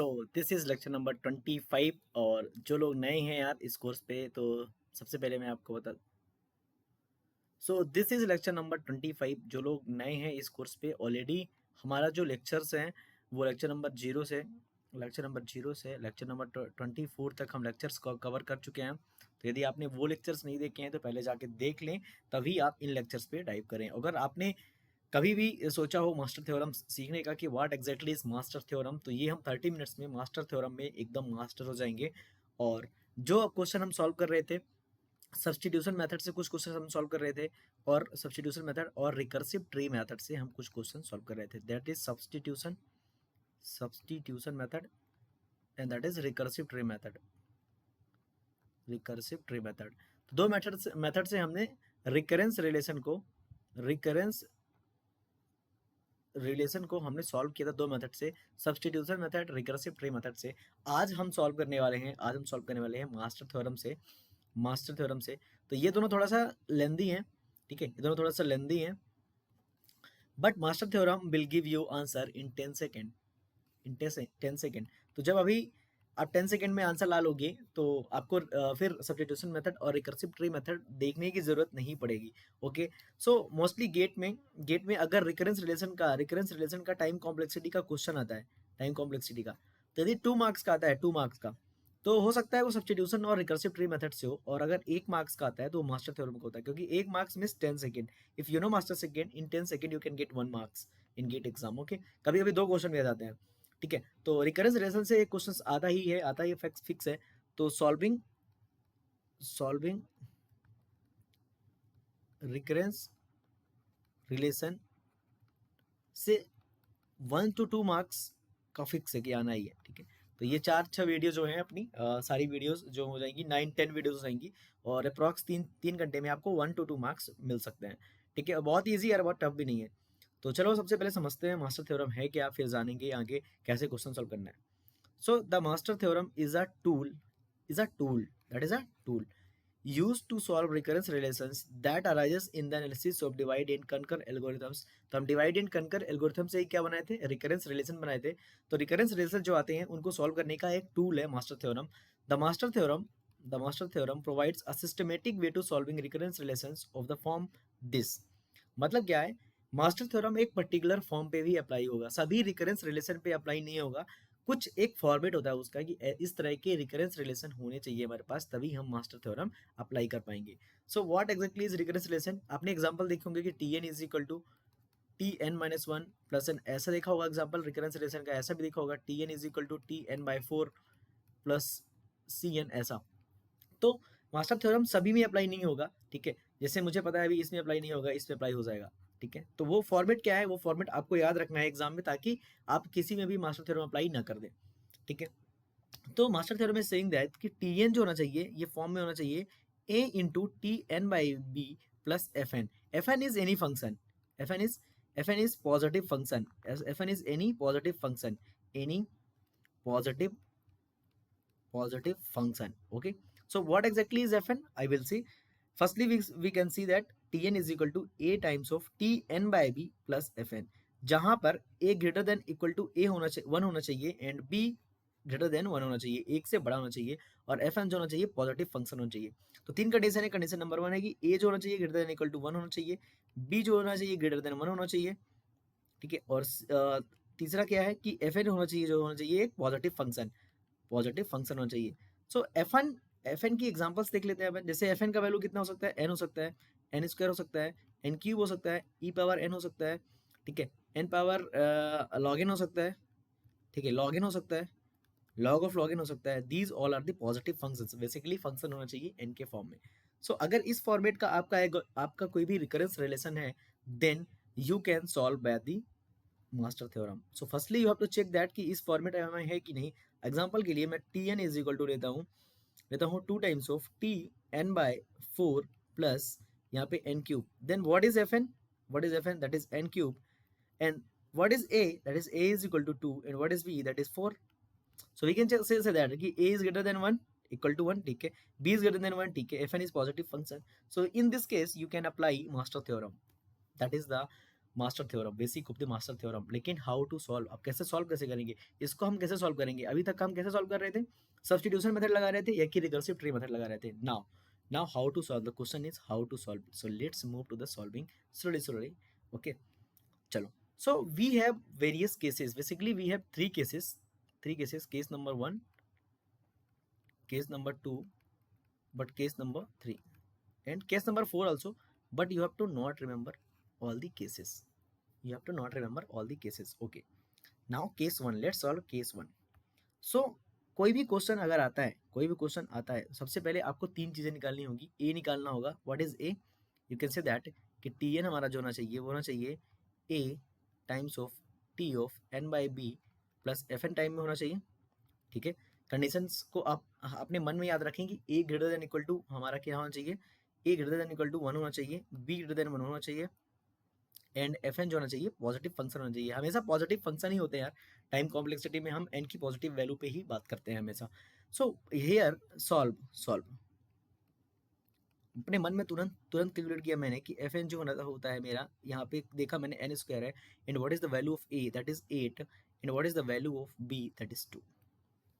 तो this is lecture number 25 और जो लोग नए हैं यार इस कोर्स पे तो सबसे पहले मैं आपको बता so this is lecture number 25। जो लोग नए हैं इस कोर्स पे ऑलरेडी हमारा जो लेक्चर्स हैं वो लेक्चर नंबर 0 से लेक्चर नंबर 24 तक हम लेक्चर्स को कवर कर चुके हैं। तो यदि आपने वो लेक्चर्स नहीं देखे हैं तो पहले जाके देख लें, तभी आप इन लेक्चर्स पे डाइव करें। अगर आपने कभी भी सोचा हो मास्टर थ्योरम सीखने का कि what exactly is master theorem, तो ये हम 30 मिनट्स में मास्टर थ्योरम में एकदम मास्टर हो जाएंगे। और जो क्वेश्चन हम सॉल्व कर रहे थे सब्स्टिट्यूशन मेथड से, कुछ क्वेश्चन हम सॉल्व कर रहे थे, और सब्स्टिट्यूशन मेथड और रिकर्सिव ट्री मेथड से हम कुछ क्वेश्चन सॉल्व कर रहे थे। That is substitution method and that is recursive tree method. तो दो मेथड से हमने रिकरेंस रिलेशन को हमने सॉल्व किया था दो मेथड से, substitution method, recursive tree method से। आज हम सॉल्व करने वाले हैं मास्टर थ्योरम से। तो ये दोनों थोड़ा सा लेंदी हैं, ठीक है, ये दोनों थोड़ा सा लेंदी हैं, but master theorem will give you answer in 10 second. तो जब अभी आप 10 सेकेंड में आंसर ला लोगे तो आपको फिर सब्स्टिट्यूशन मेथड और रिकर्सिव ट्री मेथड देखने की जरूरत नहीं पड़ेगी। ओके, सो मोस्टली गेट में अगर रिकरेंस रिलेशन का टाइम कॉम्प्लेक्सिटी का क्वेश्चन आता है, टाइम कॉम्प्लेक्सिटी का, तो यदि 2 मार्क्स का आता है, 2 मार्क्स का, तो हो सकता है वो सब्स्टिट्यूशन और रिकर्सिव ट्री मेथड से हो। और अगर 1 मार्क्स का आता है तो मास्टर थ्योरम का होता है, क्योंकि 1 marks means 10 second. If you know master second in 10 second you can get 1 marks in GATE exam. Okay, कभी कभी 2 क्वेश्चन भी आ जाते हैं, ठीक है। तो रिकरेंस रिलेशन से एक क्वेश्चन आता ही फिक्स है। तो सॉल्विंग रिकरेंस रिलेशन से 1 to 2 मार्क्स का फिक्स है कि आना ही है, ठीक है। तो ये 4-6 वीडियो जो है अपनी सारी वीडियोस जो हो जाएंगी 9-10 वीडियोस हो जाएंगी, और अप्रॉक्स 3 घंटे में आपको 1 to 2 मार्क्स मिल सकते हैं, ठीक है। बहुत ईजी है, बहुत टफ भी नहीं है। तो चलो सबसे पहले समझते हैं मास्टर थ्योरम है क्या, फिर जानेंगे आगे कैसे क्वेश्चन सॉल्व करना है। So the master theorem is a tool used to solve recurrence relations that arises in the analysis of divide and conquer algorithms। तो हम डिवाइड एंड कंकर एल्गोरिथम से ही क्या बनाए थे, रिकरेंस रिलेशन बनाए थे। तो रिकरेंस रिलेशन जो आते हैं उनको सॉल्व करने का एक टूल है master theorem. The master theorem the master theorem provides a systematic way to solving recurrence relations of the form this. मतलब क्या है, मास्टर थ्योरम एक पर्टिकुलर फॉर्म पे भी अप्लाई होगा, सभी रिकरेंस रिलेशन पे अप्लाई नहीं होगा। कुछ एक फॉर्मेट होता है उसका कि इस तरह के रिकरेंस रिलेशन होने चाहिए हमारे पास, तभी हम मास्टर थ्योरम अप्लाई कर पाएंगे। So what exactly is recurrence relation? आपने एग्जांपल देखे होंगे कि T N is equal to T N minus one plus N, ऐसा देखा होगा एग्जाम्पल रिकरेंस रिलेशन का। ऐसा भी देखा होगा T N is equal to T N by four plus C N, ऐसा। तो मास्टर थ्योरम सभी में अप्लाई नहीं होगा, ठीक है। जैसे मुझे पता है अभी इसमें अप्लाई नहीं होगा, इसमें अप्लाई हो जाएगा, ठीक है। तो वो फॉर्मेट क्या है, वो फॉर्मेट आपको याद रखना है एग्जाम में, ताकि आप किसी में भी मास्टर थ्योरम अप्लाई ना कर दें, ठीक है। तो मास्टर थ्योरम में सेइंग दैट कि टी एन जो होना चाहिए ये फॉर्म में होना चाहिए A into T N by B plus F N. F N is any function, F N is F N is positive function, F N is any positive function, any positive function. Okay, so what exactly is fn? I will see. Firstly, we can see that tn is equal to a times of tn by b plus fn, जहां पर a greater than equal to a होना चाहिए, 1 होना चाहिए, and b greater than 1 होना चाहिए, एक से बड़ा होना चाहिए, और एफ एन जो होना चाहिए पॉजिटिव फंक्शन होना चाहिए। तो 3 कंडीशन है। कंडीशन नंबर 1 है कि a जो होना चाहिए ग्रेटर देन इक्वल टू 1 होना चाहिए, b जो होना चाहिए ग्रेटर देन 1 होना चाहिए, ठीक है। और तीसरा क्या है कि एफ एन होना चाहिए, जो होना चाहिए एक पॉजिटिव फंक्शन होना चाहिए। सो एफ एन की एग्जांपल्स देख लेते हैं अपन। जैसे एफ एन का वैल्यू कितना हो सकता है, एन हो सकता है, एन स्क्वायर हो सकता है, एन क्यूब हो सकता है, ई पावर एन हो सकता है, ठीक है, एन पावर लॉग एन हो सकता है, ठीक है, लॉग एन हो सकता है, लॉग ऑफ लॉग एन हो सकता है। These all are the positive functions. Basically function होना चाहिए एन के फॉर्म में। सो अगर इस फॉर्मेट का आपका कोई भी रिकरेंस रिलेशन है, then you can solve by the master theorem. So firstly you have to check that कि इस फॉर्मेट में है कि नहीं। एग्जांपल के लिए मैं T N is equal to लेता हूँ 2 times of T N by 4 plus यहाँ पे N cube. Then what is F N, that is N cube, and what is A, that is A is equal to 2, and what is B, that is 4। So we can say that कि a is greater than 1 equal to 1, ठीक है, b is greater than 1, ठीक है, F N is positive function. So in this case you can apply master theorem, that is the master theorem, basic of the master theorem. लेकिन how to solve, अब कैसे solve कैसे करेंगे इसको, हम कैसे सॉल्व करेंगे? अभी तक हम कैसे सॉल्व कर रहे थे? सब्स्टिट्यूशन मेथड लगा रहे थे या कि रिकर्सिव ट्री मेथड लगा रहे थे? Now how to solve, the question is how to solve. So let's move to the solving slowly. Okay, चलो। So we have various cases, basically we have three cases, case number 1, case number 2, but case number 3 and case number 4 also, but you have to not remember all the cases, okay? Now case 1, let's solve case 1. So कोई भी question अगर आता है, सबसे पहले आपको तीन चीजें निकालनी होगी। ए निकालना होगा, what is A? You can say that कि टी एन हमारा जो होना चाहिए वो होना चाहिए A times of T of N by B plus F N time में होना चाहिए, ठीक है? कंडीशंस को आप अपने मन में याद रखें कि ए ग्रेटर देन इक्वल टू हमारा क्या होना चाहिए, ए ग्रेटर देन इक्वल टू 1 होना चाहिए, बी ग्रेटर देन 1 होना चाहिए, एंड एफ एन जो होना चाहिए पॉजिटिव फंक्शन होना चाहिए। हमेशा पॉजिटिव फंक्शन ही होते हैं यार, टाइम कॉम्प्लेक्सिटी में हम एन की पॉजिटिव वैल्यू पे ही बात करते हैं हमेशा। सो हियर सॉल्व अपने मन में तुरंत कैलकुलेट किया मैंने कि एफ एन जो होता है मेरा, यहाँ पे देखा मैंने एन स्क्वायर है, and what is the value of A, that is 8, and what is the value of B, that is 2।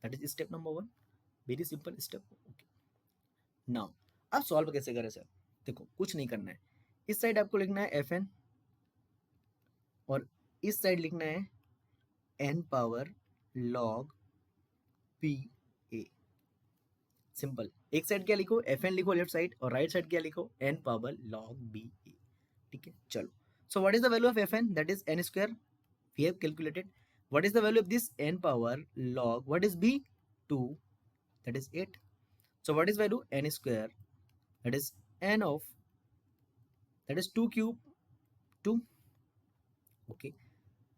That is step number 1, very simple step. Okay, now अब सॉल्व कैसे करें सर? देखो कुछ नहीं करना है, इस साइड आपको लिखना है एफ एन और इस साइड लिखना है N power log P A. Simple, एक साइड क्या लिखो, एफ एन लिखो लेफ्ट साइड, और राइट साइड क्या लिखो, N power log B A, ठीक है? चलो, so what is the value of F N, that is N square, we have calculated. What is the value of this N power log, what is B, 2, that is 8। So what is value n square, that is n of, that is 2 cube 2, okay?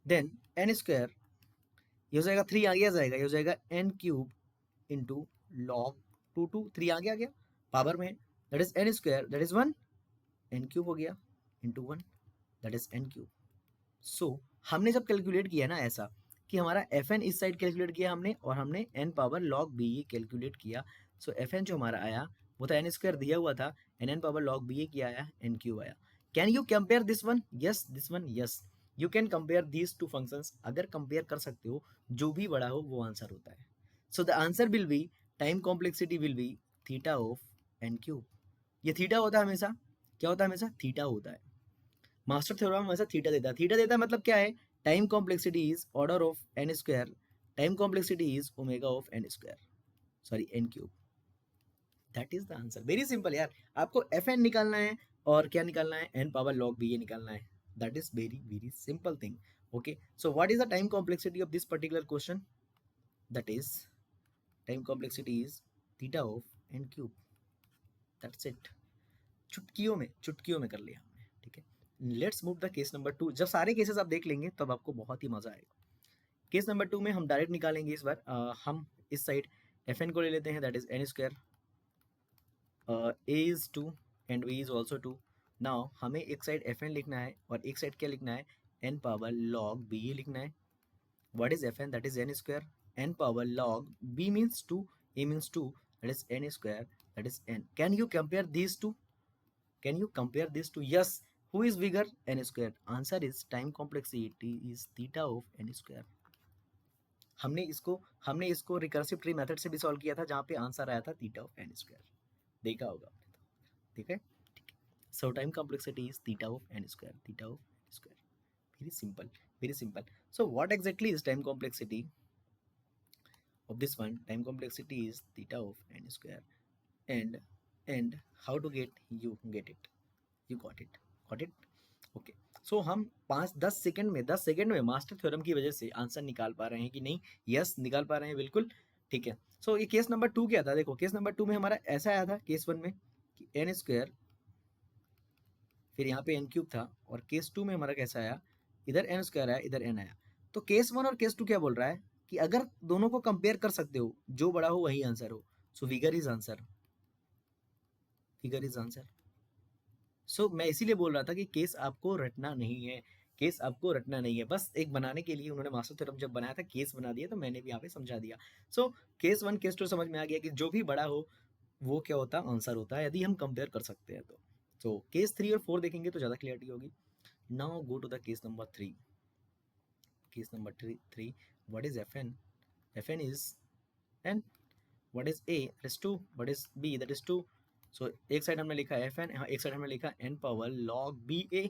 Then n square ये हो जाएगा 3 आगे आ जाएगा, ये हो जाएगा n cube into log 2 3 आगे आ गया पावर में, that is n square, that is 1, n cube हो गया into 1, that is n cube. So हमने जब कैलकुलेट किया ना ऐसा कि हमारा एफ एन इस साइड कैलकुलेट किया हमने, और हमने N power log B A calculate किया। सो एफ एन जो हमारा आया वो तो एन स्क्वायर दिया हुआ था, एन पावर लॉग बी ए क्या आया, एन क्यूब आया। Can you compare this one? Yes, this one, yes, you can compare these two functions. अगर कंपेयर कर सकते हो, जो भी बड़ा हो वो आंसर होता है। So the answer will be, time complexity will be theta of N cube. ये थीटा होता है हमेशा, क्या होता है हमेशा, थीटा होता है। मास्टर थ्योरम हमेशा थीटा देता है। थीटा देता है मतलब क्या है, time complexity is order of N square, time complexity is omega of N square, sorry N cube. That is the answer, very simple यार। आपको एफ एन निकालना है और क्या निकालना है, N power log B A निकालना है। That is very very simple thing. Okay, so what is the time complexity of this particular question, that is time complexity is theta of N cube. That's it, चुटकियों में कर लिया हमने, ठीक है? Let's move the case number 2। जब सारे cases आप देख लेंगे तब आपको बहुत ही मजा आएगा। केस नंबर 2 में हम डायरेक्ट निकालेंगे इस बार। हम इस साइड एफ एन को ले लेते हैं, that is N square, A is 2 and B is also 2। Now हमें एक साइड एफ एन लिखना है और एक साइड क्या लिखना है, N power log B A लिखना है। What is F N, that is N square, N power log B means 2, A means 2, that is N square, that is N. Can you compare these two? Can you compare this to? Yes. Who is bigger? N square. Answer is time complexity is theta of n square. हमने इसको recursive tree method से भी solve किया था, जहाँ पे answer आया था थीटा ऑफ एन स्क्वायर। देखा होगा आपने तो, ठीक है? So time complexity is theta of N square, theta of N square. Very simple, very simple. So what exactly is time complexity of this one? Time complexity is theta of n square, and how to get, you get it, you got it। Okay, so हम 10 second में master theorem की वजह से answer निकाल पा रहे हैं कि नहीं? यस, निकाल पा रहे हैं, बिल्कुल, ठीक है। सो ये केस नंबर 2 क्या था? देखो केस नंबर 2 में हमारा ऐसा आया था केस 1 में कि एन स्क्वायर, फिर यहाँ पे एन क्यूब था, और केस 2 में हमारा कैसा आया, इधर एन स्क्वायर आया, इधर एन आया। तो केस 1 और केस 2 क्या बोल रहा है कि अगर दोनों को कंपेयर कर सकते हो, जो बड़ा हो वही आंसर हो। So figure is answer, figure is answer. So मैं इसीलिए बोल रहा था कि केस आपको रटना नहीं है, केस आपको रटना नहीं है। बस एक बनाने के लिए उन्होंने मास्टर थ्योरम जब बनाया था केस बना दिया, तो मैंने भी यहाँ पे समझा दिया। सो केस 1 केस 2 समझ में आ गया कि जो भी बड़ा हो वो क्या होता है, आंसर होता है, यदि हम कंपेयर कर सकते हैं तो। सो केस 3 और 4 देखेंगे तो ज़्यादा क्लियरिटी होगी। Now go to the case number 3. Case number 3. What is Fn? Fn is n. What is A? That is 2. What is B? That is 2. So एक साइड हमने लिखा Fn, एक साइड हमने लिखा n power log BA.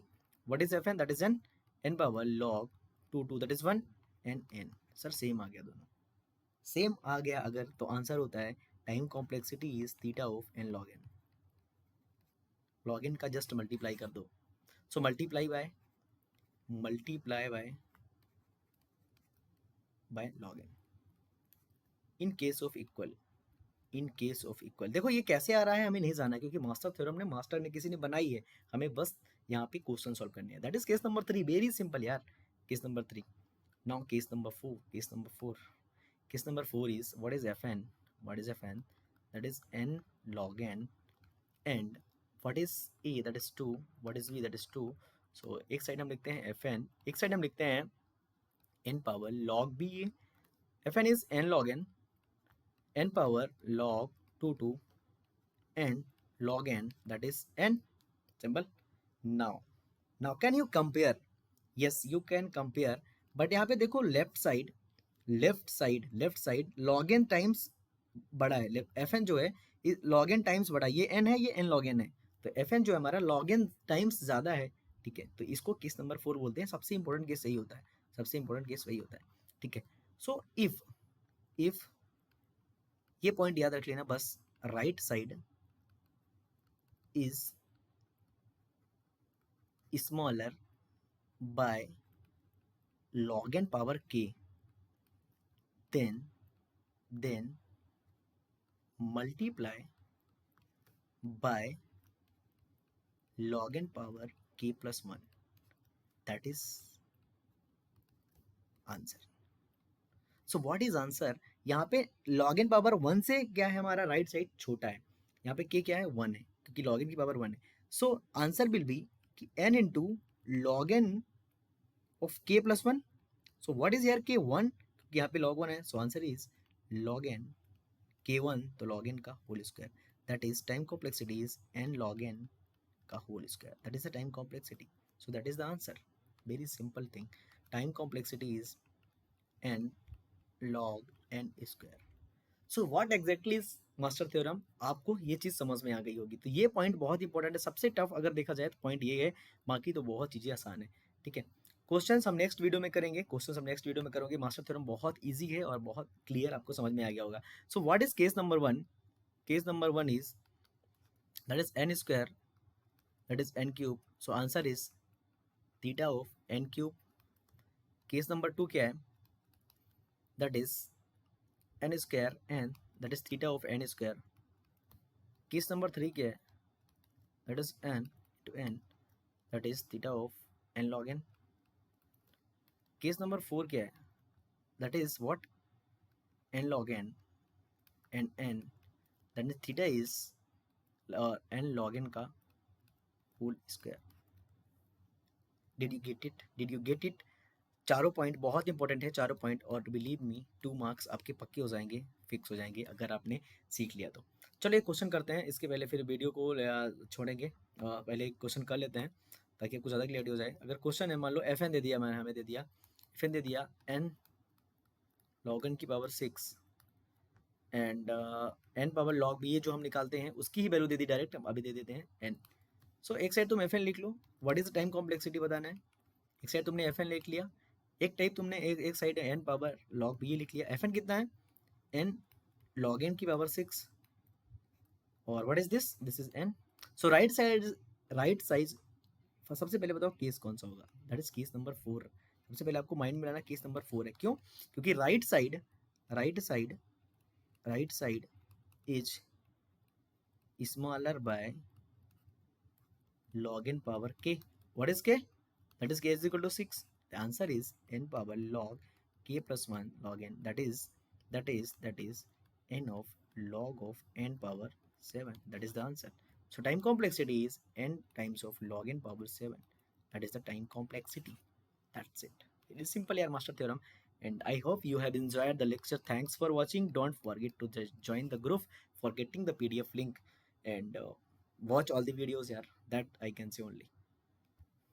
What is Fn? That is n power log 2 that is 1 and n. Sir same आ गया, दोनों same आ गया अगर, तो आंसर होता है time complexity is theta of n log n. log n का जस्ट मल्टीप्लाई कर दो. So multiply by log n. In case of equal, देखो ये कैसे आ रहा है हमें नहीं जाना, क्योंकि मास्टर थ्योरम ने किसी ने बनाई है, हमें बस यहाँ पे क्वेश्चन सॉल्व करने हैं. That is case number 3. Very simple यार. Case number 3. Now case number 4. Case number 4 is what is Fn? That is n log n and what is A? That is 2. What is B? That is 2. So एक side हम लिखते हैं Fn, एक side हम लिखते हैं n power log BA. Fn is n log n power log 2 and log n, that is n. Simple. Now can you compare? Yes, you can compare, but यहाँ पे देखो left side log n times बड़ा है. Fn जो है log n times बड़ा है, ये n है, ये n log n है, तो Fn जो है हमारा log n टाइम्स ज्यादा है. ठीक है, तो इसको केस नंबर 4 बोलते हैं. सबसे इंपॉर्टेंट केस वही होता है. ठीक है. सो इफ ये पॉइंट याद रख लेना बस, right side is smaller by log n power k, then multiply by log n power k plus 1. That is answer. So what is answer? यहाँ पे log n पावर 1 से क्या है, हमारा राइट साइड छोटा है. यहाँ पे k क्या है, 1 है, क्योंकि log n की पावर 1 है. सो आंसर विल बी कि n into log n of k plus 1. So what is यार k? 1, क्योंकि यहाँ पे log 1 है. So answer is log n k1, तो log n का whole square. That is time complexity is n log n का whole square. That is the time complexity. So that is the answer. Very simple thing. Time complexity is n log n square. So what exactly is master theorem? आपको ये चीज समझ में आ गई होगी. तो ये पॉइंट बहुत इंपॉर्टेंट है. सबसे टफ अगर देखा जाए तो पॉइंट ये है, बाकी तो बहुत चीजें आसान है. ठीक है. क्वेश्चंस हम नेक्स्ट वीडियो में करेंगे. मास्टर थ्योरम बहुत इजी है और बहुत क्लियर, आपको समझ में आ गया होगा. सो what is case number 1? Case number 1 is that is n square, that is n cube. So answer is theta of n cube. Case number 2 क्या है? That is n square n, that is theta of n square. Case number 3 क्या है? That is n to n, that is theta of n log n. Case number 4 क्या है? That is what? n log n and n, that is theta is n log n का whole square. Did you get it? चारों point बहुत important है, चारों point, और believe me 2 marks आपके पक्के हो जाएंगे, फिक्स हो जाएंगे अगर आपने सीख लिया तो. चलो एक क्वेश्चन करते हैं, इसके पहले फिर वीडियो को छोड़ेंगे. पहले एक क्वेश्चन कर लेते हैं ताकि आपको ज़्यादा क्लियरिटी हो जाए. अगर क्वेश्चन है, मान लो Fn दे दिया, मैंने हमें दे दिया Fn दे दिया n log n की power 6 and n power log b, ये जो हम निकालते हैं उसकी ही वैल्यू दे दी डायरेक्ट, हम अभी दे देते हैं n. सो एक साइड तुम Fn लिख लो, व्हाट इज टाइम कॉम्प्लेक्सिटी बताना है. एक साइड तुमने Fn लिख लिया, एक टाइप तुमने एक side n power log b लिख लिया. Fn कितना है? n log n की पावर 6, और what is this is n. So right side सबसे पहले बताओ केस कौन सा होगा? That is case number 4. सबसे पहले आपको माइंड में लाना केस नंबर 4 है. क्यों? क्योंकि right side is smaller by log n power k. What is k? That is k is equal to 6. The answer is n power log k plus 1 log n, that is n of log of n power 7. That is the answer. So time complexity is n times of log n power 7. That is the time complexity. That's it. It is simple, yeah, master theorem. And I hope you have enjoyed the lecture. Thanks for watching. Don't forget to just join the group for getting the PDF link and watch all the videos here. That I can say only.